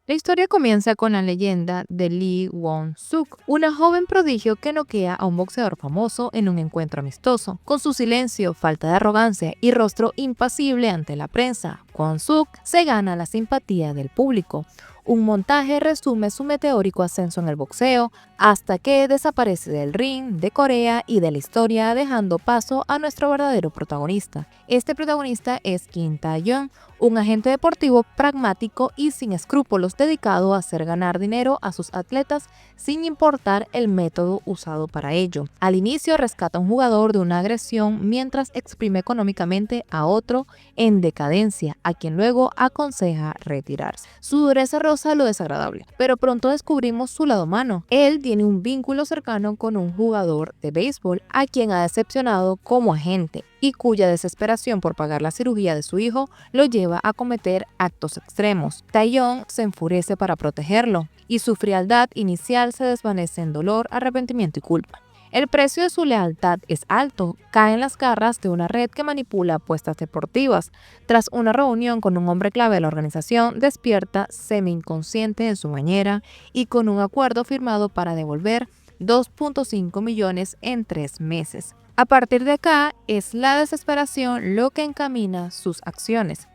La historia comienza con la leyenda de Lee Won-suk, una joven prodigio que noquea a un boxeador famoso en un encuentro amistoso. Con su silencio, falta de arrogancia y rostro impasible ante la prensa, Won-suk se gana la simpatía del público. Un montaje resume su meteórico ascenso en el boxeo hasta que desaparece del ring, de Corea y de la historia, dejando paso a nuestro verdadero protagonista. Este protagonista es Kim Tae-yeon, un agente deportivo pragmático y sin escrúpulos dedicado a hacer ganar dinero a sus atletas sin importar el método usado para ello. Al inicio rescata a un jugador de una agresión mientras exprime económicamente a otro en decadencia, a quien luego aconseja retirarse. Su dureza roza lo desagradable, pero pronto descubrimos su lado humano. Él tiene un vínculo cercano con un jugador de béisbol a quien ha decepcionado como agente y cuya desesperación por pagar la cirugía de su hijo lo lleva a cometer actos extremos. Taeyong se enfurece para protegerlo y su frialdad inicial se desvanece en dolor, arrepentimiento y culpa. El precio de su lealtad es alto, cae en las garras de una red que manipula apuestas deportivas. Tras una reunión con un hombre clave de la organización, despierta semi-inconsciente en su bañera y con un acuerdo firmado para devolver 2.5 millones en 3 meses. A partir de acá, es la desesperación lo que encamina sus acciones.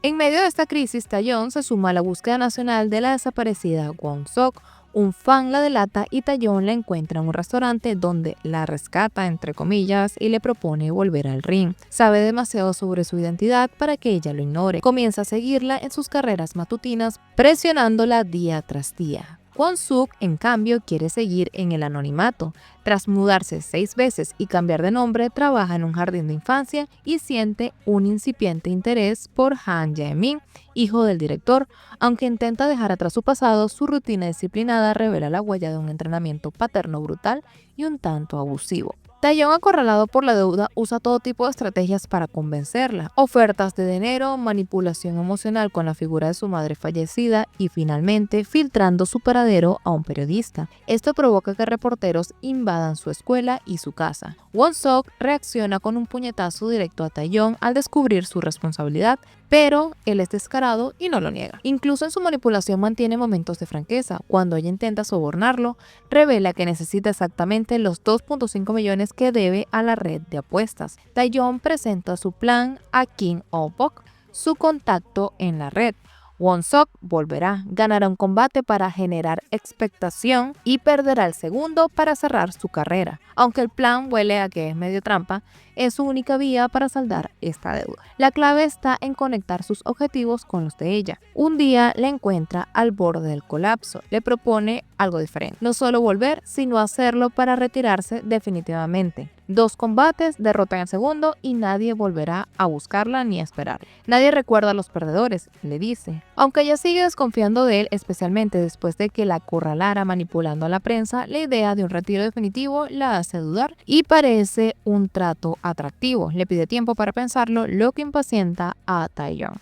En medio de esta crisis, Taeyong se suma a la búsqueda nacional de la desaparecida Won-sok. Un fan la delata y Taeyong la encuentra en un restaurante donde la rescata, entre comillas, y le propone volver al ring. Sabe demasiado sobre su identidad para que ella lo ignore. Comienza a seguirla en sus carreras matutinas, presionándola día tras día. Won-suk, en cambio, quiere seguir en el anonimato. Tras mudarse 6 veces y cambiar de nombre, trabaja en un jardín de infancia y siente un incipiente interés por Han Jae-min, hijo del director. Aunque intenta dejar atrás su pasado, su rutina disciplinada revela la huella de un entrenamiento paterno brutal y un tanto abusivo. Taeyong, acorralado por la deuda, usa todo tipo de estrategias para convencerla: ofertas de dinero, manipulación emocional con la figura de su madre fallecida y finalmente filtrando su paradero a un periodista. Esto provoca que reporteros invadan su escuela y su casa. Won-sok reacciona con un puñetazo directo a Taeyong al descubrir su responsabilidad, pero él es descarado y no lo niega. Incluso en su manipulación mantiene momentos de franqueza. Cuando ella intenta sobornarlo, revela que necesita exactamente los 2.5 millones que debe a la red de apuestas. Taeyong presenta su plan a Kim Oh-bok, su contacto en la red. Won-sok volverá, ganará un combate para generar expectación y perderá el segundo para cerrar su carrera. Aunque el plan huele a que es medio trampa, es su única vía para saldar esta deuda. La clave está en conectar sus objetivos con los de ella. Un día la encuentra al borde del colapso. Le propone algo diferente. No solo volver, sino hacerlo para retirarse definitivamente. 2 combates, derrota en el segundo y nadie volverá a buscarla ni a esperar. Nadie recuerda a los perdedores, le dice. Aunque ella sigue desconfiando de él, especialmente después de que la acorralara manipulando a la prensa, la idea de un retiro definitivo la hace dudar y parece un trato atractivo. Le pide tiempo para pensarlo, lo que impacienta a Taeyong.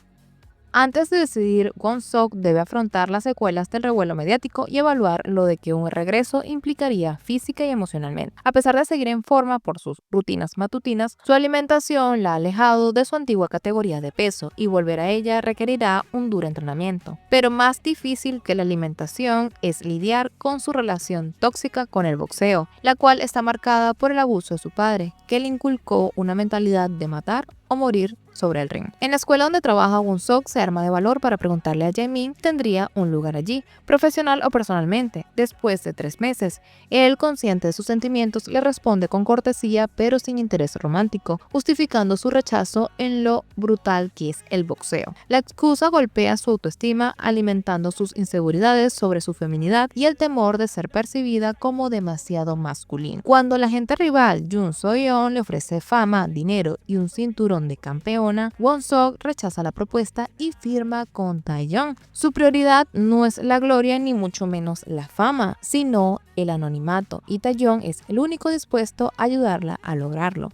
Antes de decidir, Won-sok debe afrontar las secuelas del revuelo mediático y evaluar lo de que un regreso implicaría física y emocionalmente. A pesar de seguir en forma por sus rutinas matutinas, su alimentación la ha alejado de su antigua categoría de peso y volver a ella requerirá un duro entrenamiento. Pero más difícil que la alimentación es lidiar con su relación tóxica con el boxeo, la cual está marcada por el abuso de su padre, que le inculcó una mentalidad de matar o morir sobre el ring. En la escuela donde trabaja, Won-sok se arma de valor para preguntarle a Jae-min si tendría un lugar allí, profesional o personalmente. Después de 3 meses, él, consciente de sus sentimientos, le responde con cortesía pero sin interés romántico, justificando su rechazo en lo brutal que es el boxeo. La excusa golpea su autoestima, alimentando sus inseguridades sobre su feminidad y el temor de ser percibida como demasiado masculina. Cuando la agente rival, Jun So-yeon, le ofrece fama, dinero y un cinturón de campeona, Won-sok rechaza la propuesta y firma con Taeyong. Su prioridad no es la gloria ni mucho menos la fama, sino el anonimato, y Taeyong es el único dispuesto a ayudarla a lograrlo.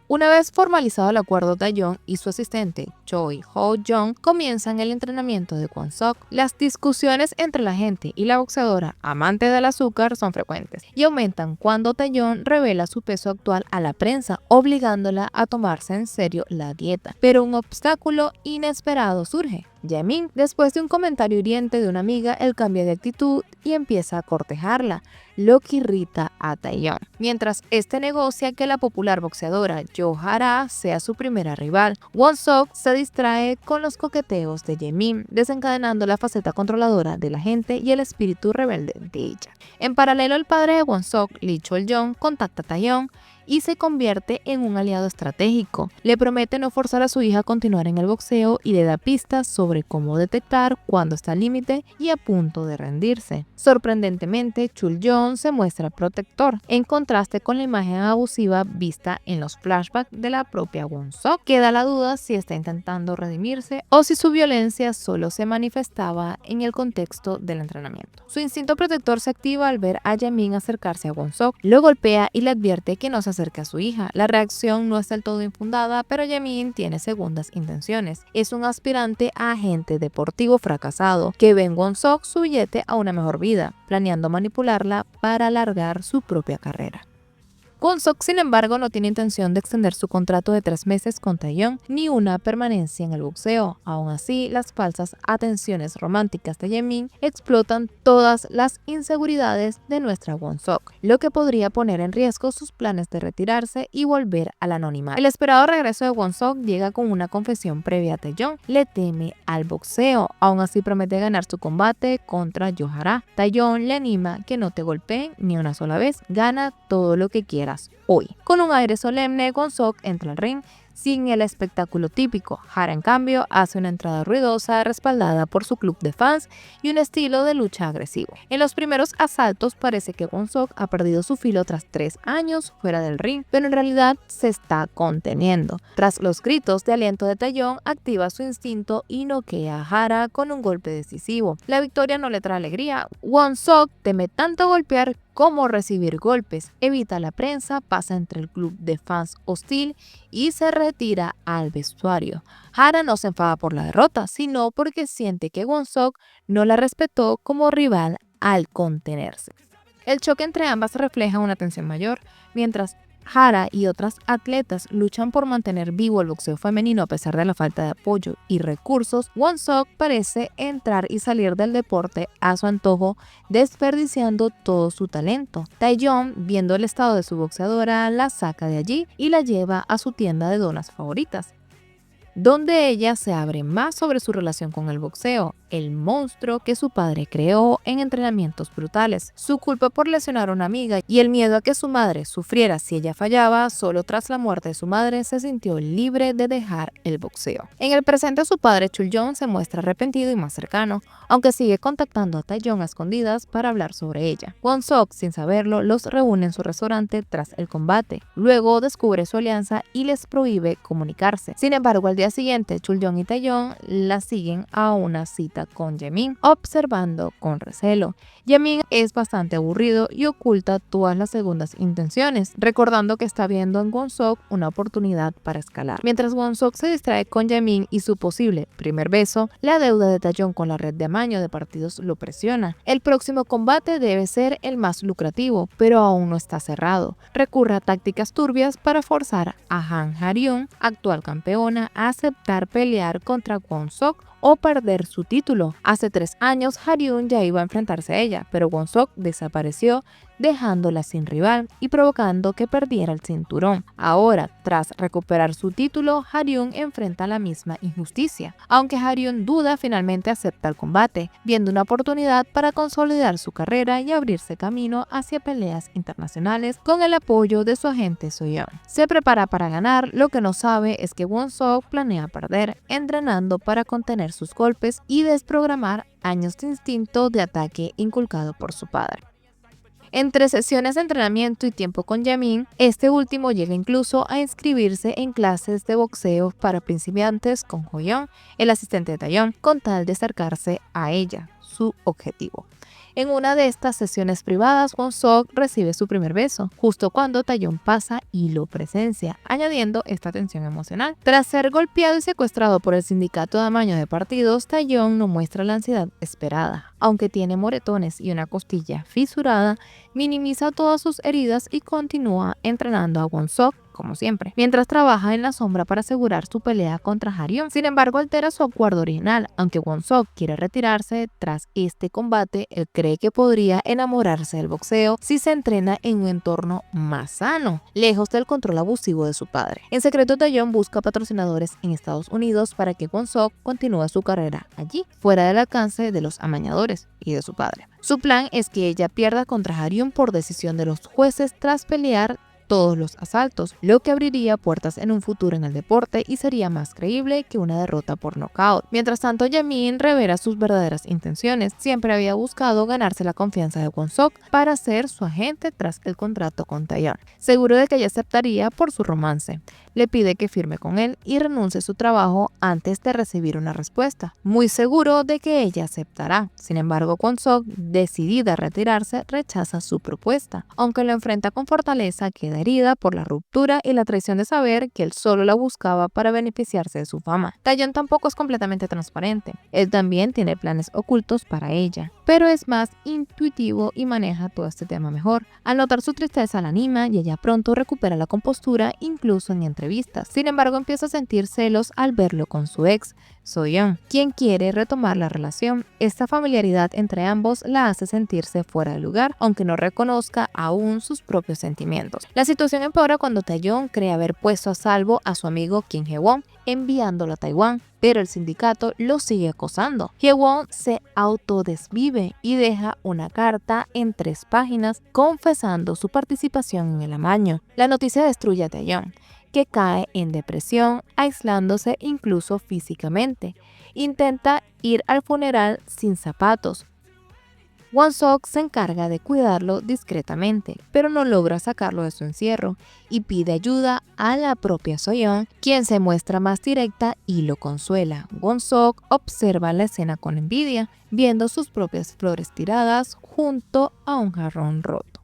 Una vez formalizado el acuerdo, Taeyong y su asistente Choi Ho-jong comienzan el entrenamiento de Won-sok. Las discusiones entre la gente y la boxeadora, amante del azúcar, son frecuentes y aumentan cuando Taeyong revela su peso actual a la prensa, obligándola a tomarse en serio la dieta. Pero un obstáculo inesperado surge. Jaemin. Después de un comentario hiriente de una amiga, él cambia de actitud y empieza a cortejarla, lo que irrita a Taeyeon, mientras este negocia que la popular boxeadora Jo Ha-ra sea su primera rival. Won-sok se distrae con los coqueteos de Jaemin, desencadenando la faceta controladora de la gente y el espíritu rebelde de ella. En paralelo, el padre de Won-sok, Lee Chol-jong, contacta a Taeyeon y se convierte en un aliado estratégico. Le promete no forzar a su hija a continuar en el boxeo y le da pistas sobre cómo detectar cuando está al límite y a punto de rendirse. Sorprendentemente, Chul-jong se muestra protector, en contraste con la imagen abusiva vista en los flashbacks de la propia Won-sok. Queda la duda si está intentando redimirse o si su violencia solo se manifestaba en el contexto del entrenamiento. Su instinto protector se activa al ver a Jaemin acercarse a Won-sok, lo golpea y le advierte que no se acerca a su hija. La reacción no es del todo infundada, pero Jaemin tiene segundas intenciones. Es un aspirante a agente deportivo fracasado que ve en Won-sok su billete a una mejor vida, planeando manipularla para alargar su propia carrera. Won-sok, sin embargo, no tiene intención de extender su contrato de 3 meses con Taeyeon ni una permanencia en el boxeo. Aún así, las falsas atenciones románticas de Jaemin explotan todas las inseguridades de nuestra Won-sok, lo que podría poner en riesgo sus planes de retirarse y volver al anonimato. El esperado regreso de Won-sok llega con una confesión previa a Taeyeon. Le teme al boxeo, aún así promete ganar su combate contra Jo Ha-ra. Taeyeon le anima que no te golpeen ni una sola vez, gana todo lo que quieras hoy. Con un aire solemne, Won-sok entra al ring sin el espectáculo típico. Ha-ra, en cambio, hace una entrada ruidosa respaldada por su club de fans y un estilo de lucha agresivo. En los primeros asaltos parece que Won-sok ha perdido su filo tras 3 años fuera del ring, pero en realidad se está conteniendo. Tras los gritos de aliento de Taeyeon, activa su instinto y noquea a Ha-ra con un golpe decisivo. La victoria no le trae alegría. Won-sok teme tanto golpear como recibir golpes, evita la prensa, pasa entre el club de fans hostil y se retira al vestuario. Ha-ra no se enfada por la derrota, sino porque siente que Won-sok no la respetó como rival al contenerse. El choque entre ambas refleja una tensión mayor, mientras Ha-ra y otras atletas luchan por mantener vivo el boxeo femenino a pesar de la falta de apoyo y recursos. Won-sok parece entrar y salir del deporte a su antojo, desperdiciando todo su talento. Taeyeon, viendo el estado de su boxeadora, la saca de allí y la lleva a su tienda de donas favoritas, donde ella se abre más sobre su relación con el boxeo, el monstruo que su padre creó en entrenamientos brutales, su culpa por lesionar a una amiga y el miedo a que su madre sufriera si ella fallaba. Solo tras la muerte de su madre se sintió libre de dejar el boxeo. En el presente, su padre Chul-jong se muestra arrepentido y más cercano, aunque sigue contactando a Taeyeon a escondidas para hablar sobre ella. Won-sok, sin saberlo, los reúne en su restaurante tras el combate. Luego descubre su alianza y les prohíbe comunicarse. Sin embargo, al día siguiente, Chul-jong y Taeyeon la siguen a una cita con Jaemin, observando con recelo. Jaemin es bastante aburrido y oculta todas las segundas intenciones, recordando que está viendo en Won-sok una oportunidad para escalar. Mientras Won-sok se distrae con Jaemin y su posible primer beso, la deuda de Taeyeon con la red de amaño de partidos lo presiona. El próximo combate debe ser el más lucrativo, pero aún no está cerrado. Recurre a tácticas turbias para forzar a Han Ha-ryun, actual campeona, a aceptar pelear contra Won-sok o perder su título. Hace 3 años, Ha-ryun ya iba a enfrentarse a ella, pero Won-sok desapareció, dejándola sin rival y provocando que perdiera el cinturón. Ahora, tras recuperar su título, Ha-ryun enfrenta la misma injusticia. Aunque Ha-ryun duda, finalmente acepta el combate, viendo una oportunidad para consolidar su carrera y abrirse camino hacia peleas internacionales con el apoyo de su agente So-yeon. Se prepara para ganar, lo que no sabe es que Won-sok planea perder, entrenando para contener sus golpes y desprogramar años de instinto de ataque inculcado por su padre. Entre sesiones de entrenamiento y tiempo con Jaemin, este último llega incluso a inscribirse en clases de boxeo para principiantes con Ho-yeon, el asistente de Taeyeon, con tal de acercarse a ella, su objetivo. En una de estas sesiones privadas, Won-sok recibe su primer beso, justo cuando Taeyeon pasa y lo presencia, añadiendo esta tensión emocional. Tras ser golpeado y secuestrado por el sindicato de amaño de partidos, Taeyeon no muestra la ansiedad esperada. Aunque tiene moretones y una costilla fisurada, minimiza todas sus heridas y continúa entrenando a Won-sok como siempre, mientras trabaja en la sombra para asegurar su pelea contra Harion. Sin embargo, altera su acuerdo original. Aunque Won-Suk quiere retirarse tras este combate, él cree que podría enamorarse del boxeo si se entrena en un entorno más sano, lejos del control abusivo de su padre. En secreto, Taeyong busca patrocinadores en Estados Unidos para que Won-Suk continúe su carrera allí, fuera del alcance de los amañadores y de su padre. Su plan es que ella pierda contra Harion por decisión de los jueces tras pelear todos los asaltos, lo que abriría puertas en un futuro en el deporte y sería más creíble que una derrota por nocaut. Mientras tanto, Jaemin revela sus verdaderas intenciones. Siempre había buscado ganarse la confianza de Won-Suk para ser su agente tras el contrato con Taeyong, seguro de que ella aceptaría por su romance. Le pide que firme con él y renuncie a su trabajo antes de recibir una respuesta, muy seguro de que ella aceptará. Sin embargo, Won-Suk, decidida a retirarse, rechaza su propuesta. Aunque lo enfrenta con fortaleza, queda herida por la ruptura y la traición de saber que él solo la buscaba para beneficiarse de su fama. Taeyong tampoco es completamente transparente. Él también tiene planes ocultos para ella, pero es más intuitivo y maneja todo este tema mejor. Al notar su tristeza la anima y ella pronto recupera la compostura, incluso en entrevistas. Sin embargo, empieza a sentir celos al verlo con su ex, So-yeon, quien quiere retomar la relación. Esta familiaridad entre ambos la hace sentirse fuera de lugar, aunque no reconozca aún sus propios sentimientos. La situación empeora cuando Taeyong cree haber puesto a salvo a su amigo Kim Hye-won, enviándolo a Taiwán, pero el sindicato lo sigue acosando. Hye-won se autodesvive y deja una carta en 3 páginas confesando su participación en el amaño. La noticia destruye a Taeyong, que cae en depresión, aislándose incluso físicamente. Intenta ir al funeral sin zapatos. Won-Suk se encarga de cuidarlo discretamente, pero no logra sacarlo de su encierro y pide ayuda a la propia So-yeon, quien se muestra más directa y lo consuela. Won-Suk observa la escena con envidia, viendo sus propias flores tiradas junto a un jarrón roto.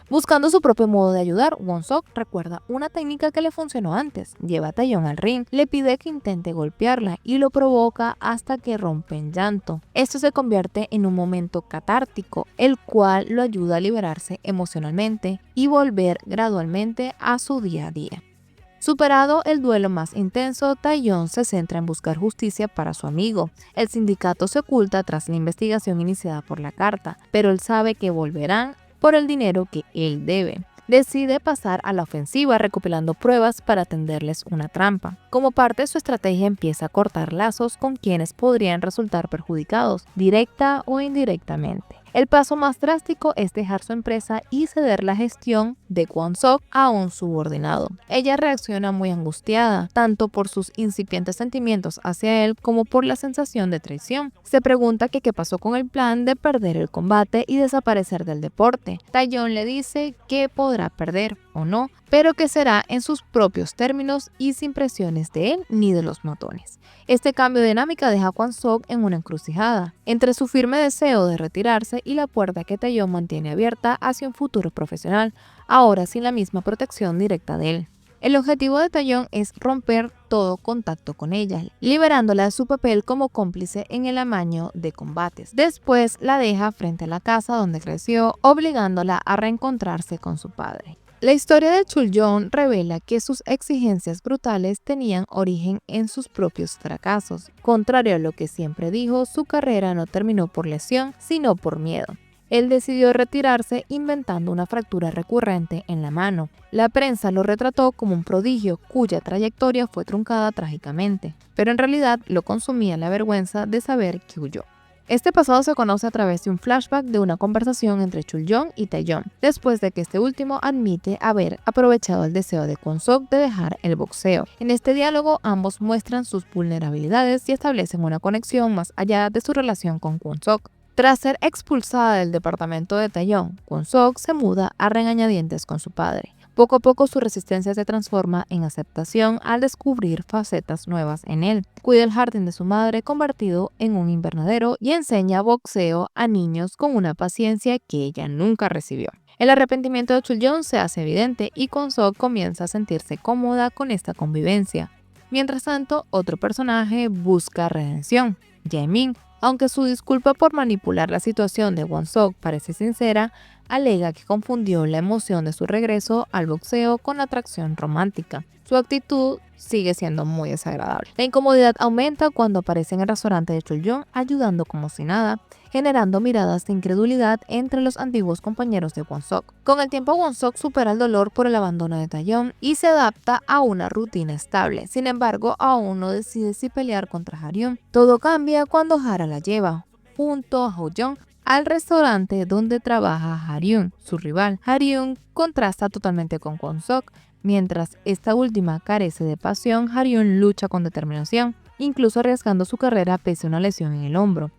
Buscando su propio modo de ayudar, Won-Suk recuerda una técnica que le funcionó antes. Lleva a Taeyong al ring, le pide que intente golpearla y lo provoca hasta que rompe en llanto. Esto se convierte en un momento catártico, el cual lo ayuda a liberarse emocionalmente y volver gradualmente a su día a día. Superado el duelo más intenso, Taeyong se centra en buscar justicia para su amigo. El sindicato se oculta tras la investigación iniciada por la carta, pero él sabe que volverán por el dinero que él debe. Decide pasar a la ofensiva recopilando pruebas para tenderles una trampa. Como parte de su estrategia empieza a cortar lazos con quienes podrían resultar perjudicados, directa o indirectamente. El paso más drástico es dejar su empresa y ceder la gestión de Won-Suk a un subordinado. Ella reacciona muy angustiada, tanto por sus incipientes sentimientos hacia él como por la sensación de traición. Se pregunta que qué pasó con el plan de perder el combate y desaparecer del deporte. Taeyong le dice que podrá perder o no, pero que será en sus propios términos y sin presiones de él ni de los matones. Este cambio de dinámica deja a Won-Suk en una encrucijada, entre su firme deseo de retirarse y la puerta que Taeyong mantiene abierta hacia un futuro profesional, ahora sin la misma protección directa de él. El objetivo de Taeyong es romper todo contacto con ella, liberándola de su papel como cómplice en el amaño de combates. Después la deja frente a la casa donde creció, obligándola a reencontrarse con su padre. La historia de Chul-yeon revela que sus exigencias brutales tenían origen en sus propios fracasos. Contrario a lo que siempre dijo, su carrera no terminó por lesión, sino por miedo. Él decidió retirarse inventando una fractura recurrente en la mano. La prensa lo retrató como un prodigio cuya trayectoria fue truncada trágicamente, pero en realidad lo consumía la vergüenza de saber que huyó. Este pasado se conoce a través de un flashback de una conversación entre Chul-yeon y Taeyong, después de que este último admite haber aprovechado el deseo de Won-Suk de dejar el boxeo. En este diálogo, ambos muestran sus vulnerabilidades y establecen una conexión más allá de su relación con Won-Suk. Tras ser expulsada del departamento de Taeyong, Won-Suk se muda a regañadientes con su padre. Poco a poco su resistencia se transforma en aceptación al descubrir facetas nuevas en él. Cuida el jardín de su madre convertido en un invernadero y enseña boxeo a niños con una paciencia que ella nunca recibió. El arrepentimiento de Chul-yeon se hace evidente y Won-Suk comienza a sentirse cómoda con esta convivencia. Mientras tanto, otro personaje busca redención, Jaemin. Aunque su disculpa por manipular la situación de Won-Suk parece sincera, alega que confundió la emoción de su regreso al boxeo con la atracción romántica. Su actitud sigue siendo muy desagradable. La incomodidad aumenta cuando aparece en el restaurante de Chul-Jong ayudando como si nada, generando miradas de incredulidad entre los antiguos compañeros de Won-Sok. Con el tiempo, Won-Sok supera el dolor por el abandono de Taeyong y se adapta a una rutina estable. Sin embargo, aún no decide si pelear contra Haryun. Todo cambia cuando Hara la lleva, junto a Ho-Jung, al restaurante donde trabaja Haryun, su rival. Haryun contrasta totalmente con Won-Sok. Mientras esta última carece de pasión, Haryun lucha con determinación, incluso arriesgando su carrera pese a una lesión en el hombro.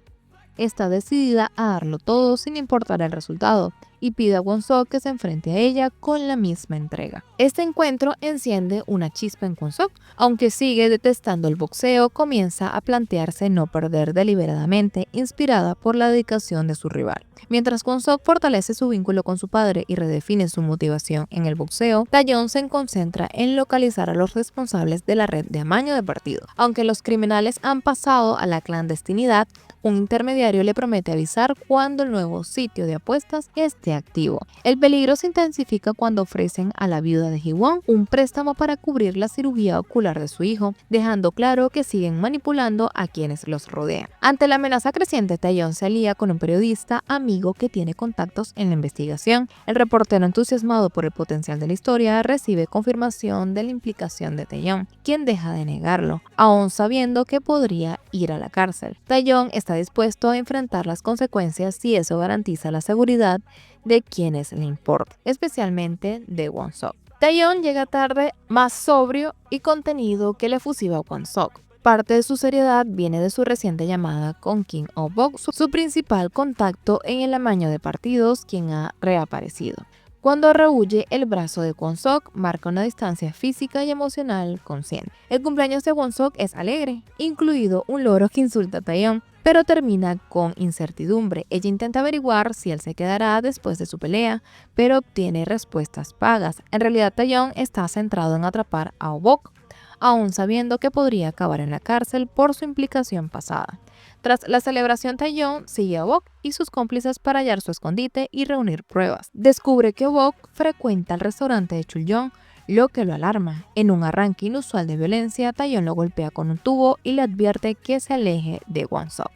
Está decidida a darlo todo sin importar el resultado y pide a Won-Sok que se enfrente a ella con la misma entrega. Este encuentro enciende una chispa en Won-Sok. Aunque sigue detestando el boxeo, comienza a plantearse no perder deliberadamente, inspirada por la dedicación de su rival. Mientras Won-Sok fortalece su vínculo con su padre y redefine su motivación en el boxeo, Taeyong se concentra en localizar a los responsables de la red de amaño de partido. Aunque los criminales han pasado a la clandestinidad, un intermediario le promete avisar cuando el nuevo sitio de apuestas esté activo. El peligro se intensifica cuando ofrecen a la viuda de Hee-won un préstamo para cubrir la cirugía ocular de su hijo, dejando claro que siguen manipulando a quienes los rodean. Ante la amenaza creciente, Taeyong se alía con un periodista amigo que tiene contactos en la investigación. El reportero, entusiasmado por el potencial de la historia, recibe confirmación de la implicación de Taeyong, quien deja de negarlo, aún sabiendo que podría ir a la cárcel. Taeyong está dispuesto a enfrentar las consecuencias si eso garantiza la seguridad de quienes le importan, especialmente de Won-Sok. Taeyong llega tarde, más sobrio y contenido que el efusivo Won-Sok. Parte de su seriedad viene de su reciente llamada con Kim Oh-bok, su principal contacto en el amaño de partidos, quien ha reaparecido. Cuando rehuye el brazo de Won-Sok, marca una distancia física y emocional consciente. El cumpleaños de Won-Sok es alegre, incluido un loro que insulta a Taeyong, pero termina con incertidumbre. Ella intenta averiguar si él se quedará después de su pelea, pero obtiene respuestas vagas. En realidad, Taeyong está centrado en atrapar a Oh-bok, aún sabiendo que podría acabar en la cárcel por su implicación pasada. Tras la celebración, Taeyong sigue a Oh-bok y sus cómplices para hallar su escondite y reunir pruebas. Descubre que Oh-bok frecuenta el restaurante de Chul-Jong, lo que lo alarma. En un arranque inusual de violencia, Taeyong lo golpea con un tubo y le advierte que se aleje de Won-Sok.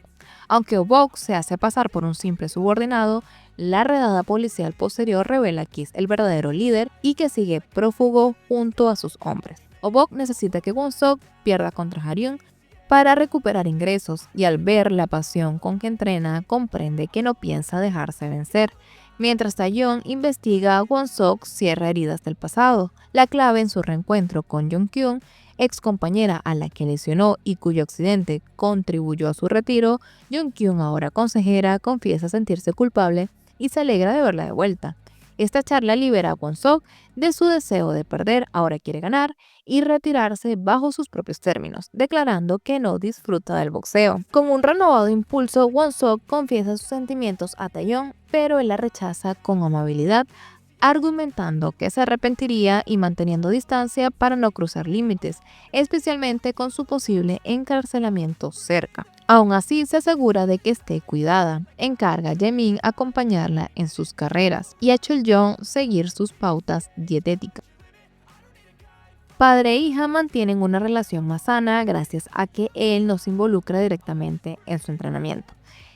Aunque Oh-bok se hace pasar por un simple subordinado, la redada policial posterior revela que es el verdadero líder y que sigue prófugo junto a sus hombres. Oh-bok necesita que Won-Sok pierda contra Haryun para recuperar ingresos, y al ver la pasión con que entrena, comprende que no piensa dejarse vencer. Mientras Taeyong investiga, Won-Sok cierra heridas del pasado. La clave en su reencuentro con Jong-kyun, ex compañera a la que lesionó y cuyo accidente contribuyó a su retiro. Jong-kyun, ahora consejera, confiesa sentirse culpable y se alegra de verla de vuelta. Esta charla libera a Won-Sok de su deseo de perder, ahora quiere ganar y retirarse bajo sus propios términos, declarando que no disfruta del boxeo. Con un renovado impulso, Won-Sok confiesa sus sentimientos a Taeyong, pero él la rechaza con amabilidad, argumentando que se arrepentiría y manteniendo distancia para no cruzar límites, especialmente con su posible encarcelamiento cerca. Aún así, se asegura de que esté cuidada, encarga a Jaemin acompañarla en sus carreras y a Chul-Jong seguir sus pautas dietéticas. Padre e hija mantienen una relación más sana gracias a que él no se involucra directamente en su entrenamiento.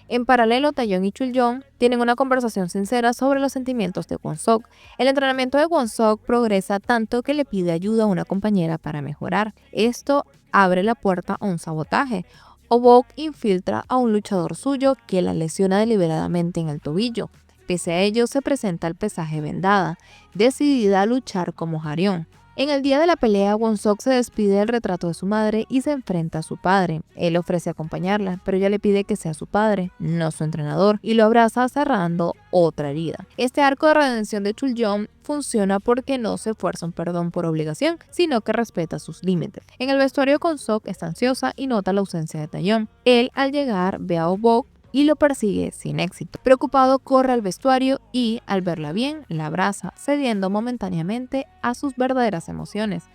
En paralelo, Taeyong y Chul-Jong tienen una conversación sincera sobre los sentimientos de Won-Sok. El entrenamiento de Won-Sok progresa tanto que le pide ayuda a una compañera para mejorar. Esto abre la puerta a un sabotaje. Oh-bok infiltra a un luchador suyo que la lesiona deliberadamente en el tobillo. Pese a ello, se presenta al pesaje vendada, decidida a luchar como Haryun. En el día de la pelea, Won-Sok se despide del retrato de su madre y se enfrenta a su padre. Él ofrece acompañarla, pero ella le pide que sea su padre, no su entrenador, y lo abraza cerrando otra herida. Este arco de redención de Chul-Jong funciona porque no se fuerza un perdón por obligación, sino que respeta sus límites. En el vestuario, Won-Sok está ansiosa y nota la ausencia de Taeyong. Él, al llegar, ve a Oh-bok y lo persigue sin éxito. Preocupado, corre al vestuario y, al verla bien, la abraza, cediendo momentáneamente a sus verdaderas emociones.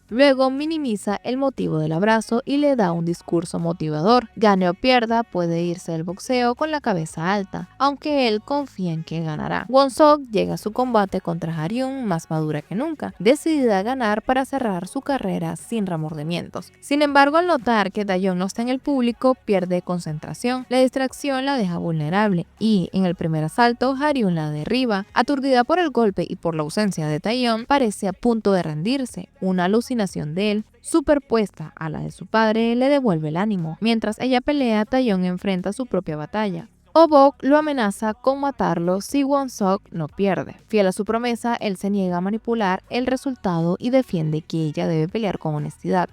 Luego minimiza el motivo del abrazo y le da un discurso motivador. Gane o pierda, puede irse del boxeo con la cabeza alta, aunque él confía en que ganará. Won-Suk llega a su combate contra Ha-ryun más madura que nunca, decidida a ganar para cerrar su carrera sin remordimientos. Sin embargo, al notar que Taeyong no está en el público, pierde concentración. La distracción la deja vulnerable y, en el primer asalto, Ha-ryun la derriba. Aturdida por el golpe y por la ausencia de Taeyong, parece a punto de rendirse. Una alucinación de él, superpuesta a la de su padre, le devuelve el ánimo. Mientras ella pelea, Taeyong enfrenta su propia batalla. Oh-Bok lo amenaza con matarlo si Won-Suk no pierde. Fiel a su promesa, él se niega a manipular el resultado y defiende que ella debe pelear con honestidad.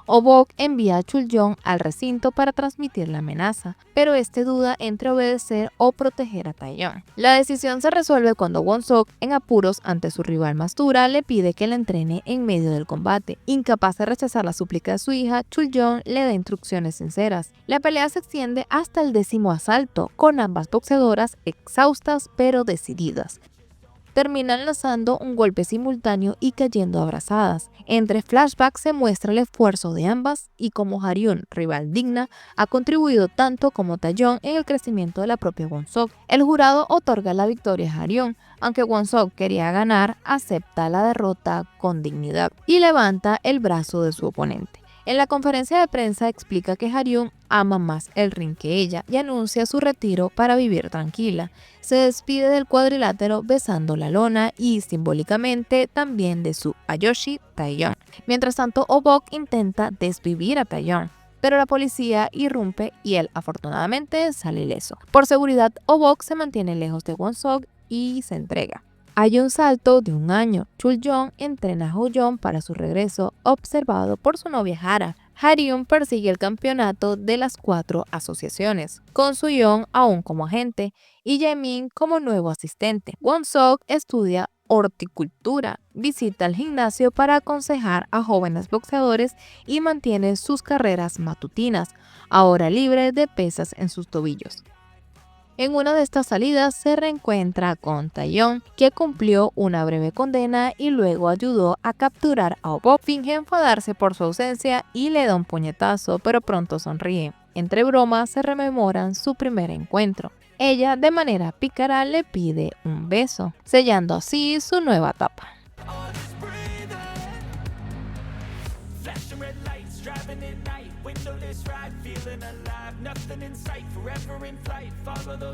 Oh-Bok envía a Chul-Jong al recinto para transmitir la amenaza, pero este duda entre obedecer o proteger a Taeyong. La decisión se resuelve cuando Won-Suk, en apuros ante su rival más dura, le pide que la entrene en medio del combate. Incapaz de rechazar la súplica de su hija, Chul-Jong le da instrucciones sinceras. La pelea se extiende hasta el 10º asalto, con ambas boxeadoras exhaustas pero decididas. Terminan lanzando un golpe simultáneo y cayendo abrazadas. Entre flashbacks se muestra el esfuerzo de ambas y cómo Ha-ryun, rival digna, ha contribuido tanto como Taeyong en el crecimiento de la propia Won-Suk. El jurado otorga la victoria a Ha-ryun, aunque Won-Suk quería ganar, acepta la derrota con dignidad y levanta el brazo de su oponente. En la conferencia de prensa explica que Ha-ryun ama más el ring que ella y anuncia su retiro para vivir tranquila. Se despide del cuadrilátero besando la lona y, simbólicamente, también de su Ayoshi Taeyong. Mientras tanto, Oh-Bok intenta desvivir a Taeyong, pero la policía irrumpe y él, afortunadamente, sale ileso. Por seguridad, Oh-Bok se mantiene lejos de Won-Suk y se entrega. Hay un salto de un año. Chul-Jong entrena a Ho-Jong para su regreso, observado por su novia Hara. Ha-ryun persigue el campeonato de las 4 asociaciones, con Su-Yeon aún como agente y Jae-min como nuevo asistente. Won-Suk estudia horticultura, visita el gimnasio para aconsejar a jóvenes boxeadores y mantiene sus carreras matutinas, ahora libre de pesas en sus tobillos. En una de estas salidas se reencuentra con Taeyong, que cumplió una breve condena y luego ayudó a capturar a Oh-Bok. Finge enfadarse por su ausencia y le da un puñetazo, pero pronto sonríe. Entre bromas se rememoran su primer encuentro. Ella, de manera pícara, le pide un beso, sellando así su nueva etapa.